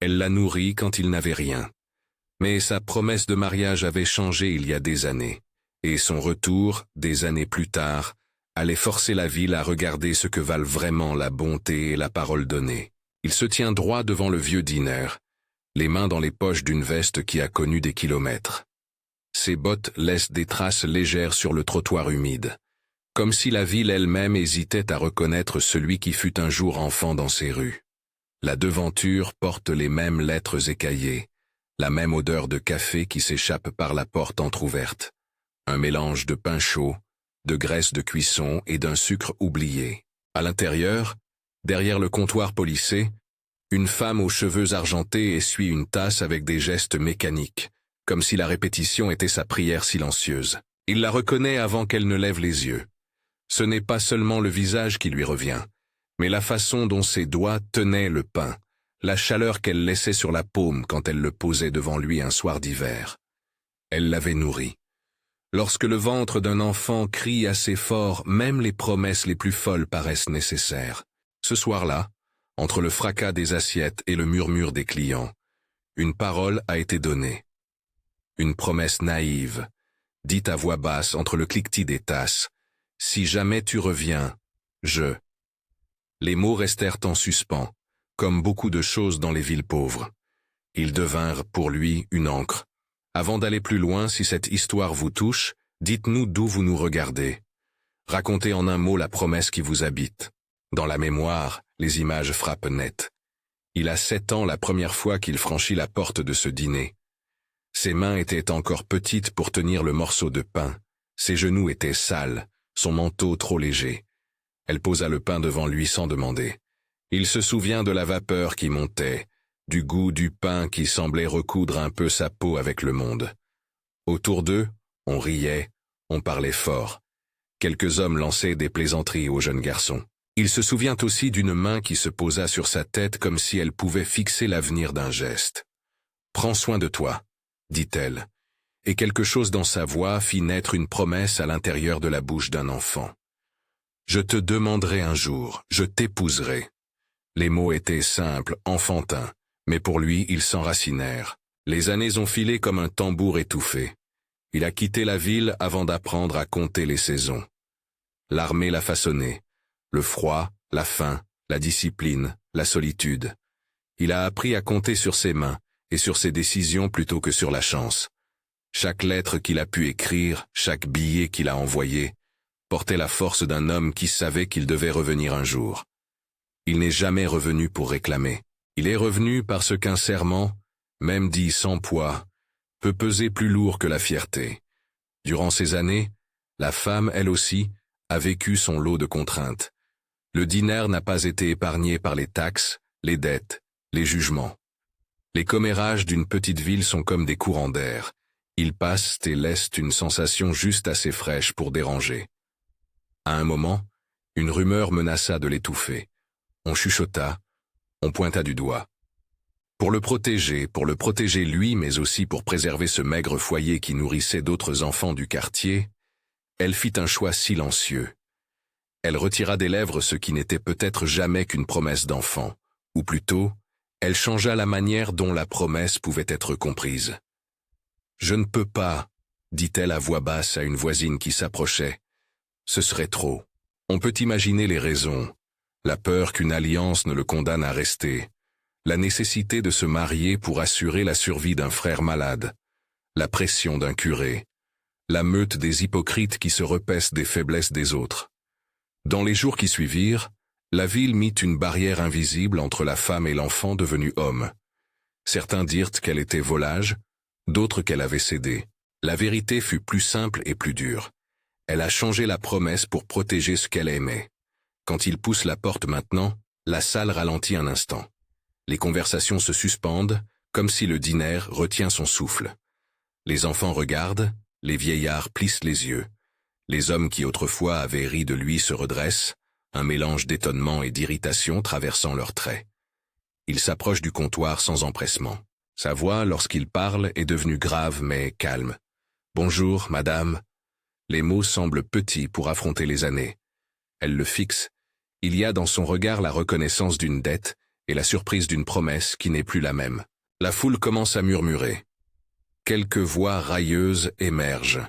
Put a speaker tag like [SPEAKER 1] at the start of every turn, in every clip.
[SPEAKER 1] Elle l'a nourri quand il n'avait rien. Mais sa promesse de mariage avait changé il y a des années, et son retour, des années plus tard, allait forcer la ville à regarder ce que valent vraiment la bonté et la parole donnée. Il se tient droit devant le vieux dîner, les mains dans les poches d'une veste qui a connu des kilomètres. Ses bottes laissent des traces légères sur le trottoir humide, comme si la ville elle-même hésitait à reconnaître celui qui fut un jour enfant dans ses rues. La devanture porte les mêmes lettres écaillées, la même odeur de café qui s'échappe par la porte entr'ouverte, un mélange de pain chaud, de graisse de cuisson et d'un sucre oublié. À l'intérieur, derrière le comptoir polissé, une femme aux cheveux argentés essuie une tasse avec des gestes mécaniques, comme si la répétition était sa prière silencieuse. Il la reconnaît avant qu'elle ne lève les yeux. Ce n'est pas seulement le visage qui lui revient, mais la façon dont ses doigts tenaient le pain, la chaleur qu'elle laissait sur la paume quand elle le posait devant lui un soir d'hiver. Elle l'avait nourri. Lorsque le ventre d'un enfant crie assez fort, même les promesses les plus folles paraissent nécessaires. Ce soir-là, entre le fracas des assiettes et le murmure des clients, une parole a été donnée. Une promesse naïve, dite à voix basse entre le cliquetis des tasses. « Si jamais tu reviens, je... » Les mots restèrent en suspens, comme beaucoup de choses dans les villes pauvres. Ils devinrent, pour lui, une encre. Avant d'aller plus loin, si cette histoire vous touche, dites-nous d'où vous nous regardez. Racontez en un mot la promesse qui vous habite. Dans la mémoire, les images frappent net. Il a 7 ans la première fois qu'il franchit la porte de ce dîner. Ses mains étaient encore petites pour tenir le morceau de pain. Ses genoux étaient sales, son manteau trop léger. Elle posa le pain devant lui sans demander. Il se souvient de la vapeur qui montait, du goût du pain qui semblait recoudre un peu sa peau avec le monde. Autour d'eux, on riait, on parlait fort. Quelques hommes lançaient des plaisanteries au jeune garçon. Il se souvient aussi d'une main qui se posa sur sa tête comme si elle pouvait fixer l'avenir d'un geste. « Prends soin de toi », dit-elle, et quelque chose dans sa voix fit naître une promesse à l'intérieur de la bouche d'un enfant. « Je te demanderai un jour, je t'épouserai. » Les mots étaient simples, enfantins, mais pour lui ils s'enracinèrent. Les années ont filé comme un tambour étouffé. Il a quitté la ville avant d'apprendre à compter les saisons. L'armée l'a façonné. Le froid, la faim, la discipline, la solitude. Il a appris à compter sur ses mains et sur ses décisions plutôt que sur la chance. Chaque lettre qu'il a pu écrire, chaque billet qu'il a envoyé, portait la force d'un homme qui savait qu'il devait revenir un jour. Il n'est jamais revenu pour réclamer. Il est revenu parce qu'un serment, même dit sans poids, peut peser plus lourd que la fierté. Durant ces années, la femme, elle aussi, a vécu son lot de contraintes. Le dîner n'a pas été épargné par les taxes, les dettes, les jugements. Les commérages d'une petite ville sont comme des courants d'air. Ils passent et laissent une sensation juste assez fraîche pour déranger. À un moment, une rumeur menaça de l'étouffer. On chuchota, on pointa du doigt. Pour le protéger lui, mais aussi pour préserver ce maigre foyer qui nourrissait d'autres enfants du quartier, elle fit un choix silencieux. Elle retira des lèvres ce qui n'était peut-être jamais qu'une promesse d'enfant, ou plutôt, elle changea la manière dont la promesse pouvait être comprise. « Je ne peux pas », dit-elle à voix basse à une voisine qui s'approchait. « Ce serait trop. On peut imaginer les raisons. La peur qu'une alliance ne le condamne à rester. La nécessité de se marier pour assurer la survie d'un frère malade. La pression d'un curé. La meute des hypocrites qui se repaissent des faiblesses des autres. » Dans les jours qui suivirent, la ville mit une barrière invisible entre la femme et l'enfant devenu homme. Certains dirent qu'elle était volage, d'autres qu'elle avait cédé. La vérité fut plus simple et plus dure. Elle a changé la promesse pour protéger ce qu'elle aimait. Quand il pousse la porte maintenant, la salle ralentit un instant. Les conversations se suspendent, comme si le dîner retient son souffle. Les enfants regardent, les vieillards plissent les yeux. Les hommes qui autrefois avaient ri de lui se redressent, un mélange d'étonnement et d'irritation traversant leurs traits. Il s'approche du comptoir sans empressement. Sa voix, lorsqu'il parle, est devenue grave mais calme. « Bonjour, madame. » Les mots semblent petits pour affronter les années. Elle le fixe. Il y a dans son regard la reconnaissance d'une dette, et la surprise d'une promesse qui n'est plus la même. La foule commence à murmurer. Quelques voix railleuses émergent,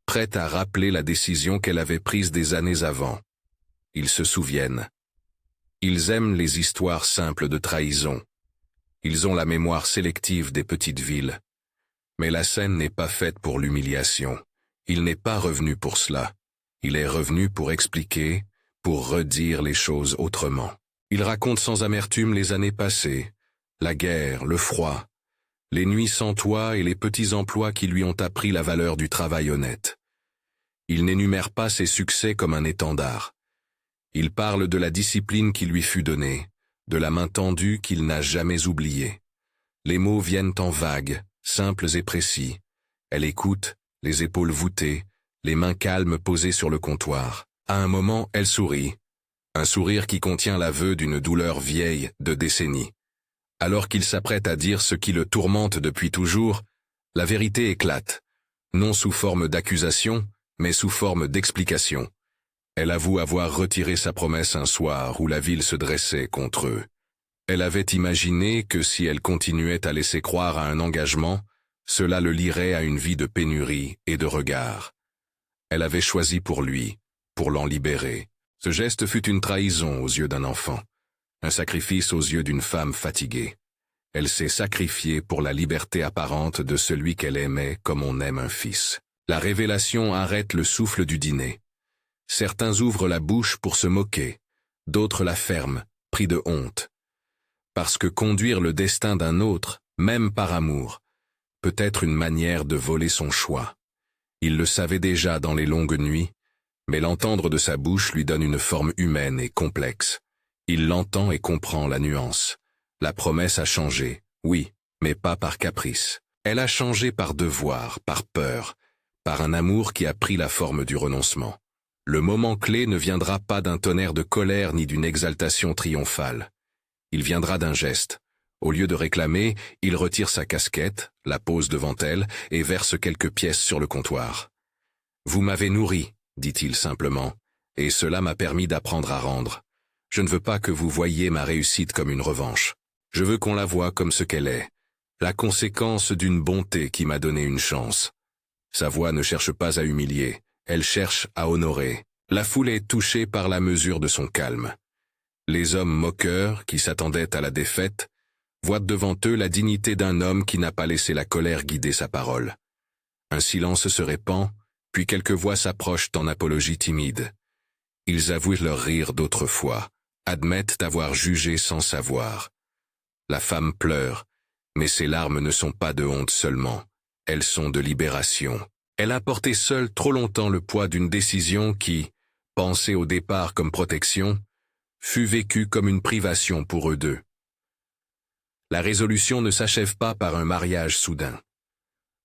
[SPEAKER 1] prêtes à rappeler la décision qu'elle avait prise des années avant. Ils se souviennent. Ils aiment les histoires simples de trahison. Ils ont la mémoire sélective des petites villes. Mais la scène n'est pas faite pour l'humiliation. Il n'est pas revenu pour cela. Il est revenu pour expliquer, pour redire les choses autrement. Il raconte sans amertume les années passées, la guerre, le froid, les nuits sans toit et les petits emplois qui lui ont appris la valeur du travail honnête. Il n'énumère pas ses succès comme un étendard. Il parle de la discipline qui lui fut donnée, de la main tendue qu'il n'a jamais oubliée. Les mots viennent en vagues, simples et précis. Elle écoute, les épaules voûtées, les mains calmes posées sur le comptoir. À un moment, elle sourit. Un sourire qui contient l'aveu d'une douleur vieille de décennies. Alors qu'il s'apprête à dire ce qui le tourmente depuis toujours, la vérité éclate, non sous forme d'accusation, mais sous forme d'explication. Elle avoue avoir retiré sa promesse un soir où la ville se dressait contre eux. Elle avait imaginé que si elle continuait à laisser croire à un engagement, cela le lierait à une vie de pénurie et de regard. Elle avait choisi pour lui, pour l'en libérer. Ce geste fut une trahison aux yeux d'un enfant, un sacrifice aux yeux d'une femme fatiguée. Elle s'est sacrifiée pour la liberté apparente de celui qu'elle aimait comme on aime un fils. La révélation arrête le souffle du dîner. Certains ouvrent la bouche pour se moquer, d'autres la ferment, pris de honte. Parce que conduire le destin d'un autre, même par amour, peut être une manière de voler son choix. Il le savait déjà dans les longues nuits, mais l'entendre de sa bouche lui donne une forme humaine et complexe. Il l'entend et comprend la nuance. La promesse a changé, oui, mais pas par caprice. Elle a changé par devoir, par peur, par un amour qui a pris la forme du renoncement. Le moment clé ne viendra pas d'un tonnerre de colère ni d'une exaltation triomphale. Il viendra d'un geste. Au lieu de réclamer, il retire sa casquette, la pose devant elle et verse quelques pièces sur le comptoir. « Vous m'avez nourri », dit-il simplement, « et cela m'a permis d'apprendre à rendre. Je ne veux pas que vous voyiez ma réussite comme une revanche. Je veux qu'on la voie comme ce qu'elle est, la conséquence d'une bonté qui m'a donné une chance. » Sa voix ne cherche pas à humilier, elle cherche à honorer. La foule est touchée par la mesure de son calme. Les hommes moqueurs, qui s'attendaient à la défaite, voient devant eux la dignité d'un homme qui n'a pas laissé la colère guider sa parole. Un silence se répand, puis quelques voix s'approchent en apologie timide. Ils avouent leur rire d'autrefois, admettent avoir jugé sans savoir. La femme pleure, mais ses larmes ne sont pas de honte seulement, elles sont de libération. Elle a porté seule trop longtemps le poids d'une décision qui, pensée au départ comme protection, fut vécue comme une privation pour eux deux. La résolution ne s'achève pas par un mariage soudain.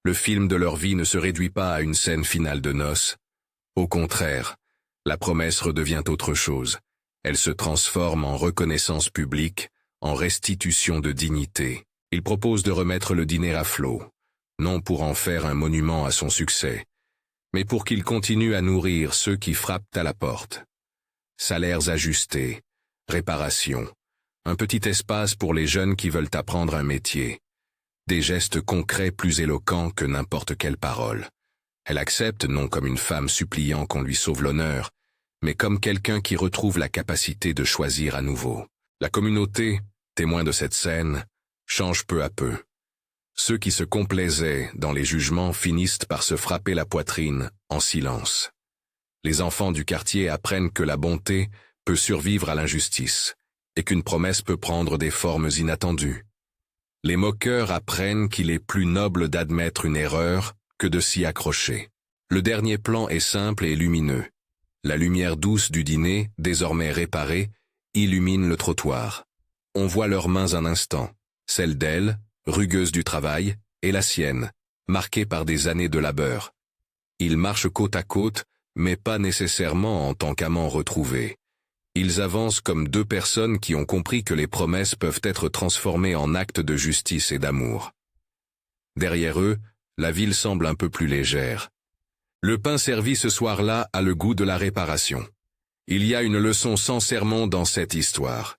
[SPEAKER 1] Le film de leur vie ne se réduit pas à une scène finale de noces. Au contraire, la promesse redevient autre chose. Elle se transforme en reconnaissance publique, en restitution de dignité. Il propose de remettre le dîner à flot, non pour en faire un monument à son succès, mais pour qu'il continue à nourrir ceux qui frappent à la porte. Salaires ajustés, réparation, un petit espace pour les jeunes qui veulent apprendre un métier, des gestes concrets plus éloquents que n'importe quelle parole. Elle accepte non comme une femme suppliant qu'on lui sauve l'honneur, mais comme quelqu'un qui retrouve la capacité de choisir à nouveau. La communauté, témoin de cette scène, change peu à peu. Ceux qui se complaisaient dans les jugements finissent par se frapper la poitrine en silence. Les enfants du quartier apprennent que la bonté peut survivre à l'injustice et qu'une promesse peut prendre des formes inattendues. Les moqueurs apprennent qu'il est plus noble d'admettre une erreur que de s'y accrocher. Le dernier plan est simple et lumineux. La lumière douce du dîner, désormais réparée, illumine le trottoir. On voit leurs mains un instant, celle d'elle, rugueuse du travail, et la sienne, marquée par des années de labeur. Ils marchent côte à côte, mais pas nécessairement en tant qu'amants retrouvés. Ils avancent comme deux personnes qui ont compris que les promesses peuvent être transformées en actes de justice et d'amour. Derrière eux, la ville semble un peu plus légère. Le pain servi ce soir-là a le goût de la réparation. Il y a une leçon sans sermon dans cette histoire.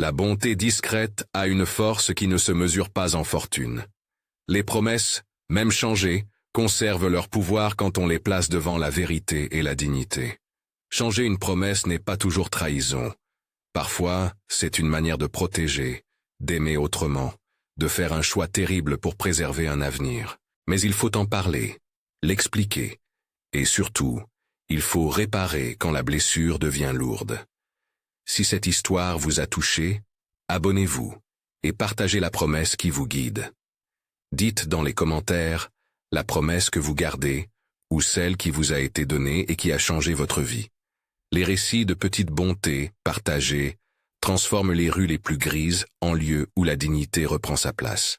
[SPEAKER 1] La bonté discrète a une force qui ne se mesure pas en fortune. Les promesses, même changées, conservent leur pouvoir quand on les place devant la vérité et la dignité. Changer une promesse n'est pas toujours trahison. Parfois, c'est une manière de protéger, d'aimer autrement, de faire un choix terrible pour préserver un avenir. Mais il faut en parler, l'expliquer, et surtout, il faut réparer quand la blessure devient lourde. Si cette histoire vous a touché, abonnez-vous et partagez la promesse qui vous guide. Dites dans les commentaires la promesse que vous gardez ou celle qui vous a été donnée et qui a changé votre vie. Les récits de petites bontés partagées transforment les rues les plus grises en lieux où la dignité reprend sa place.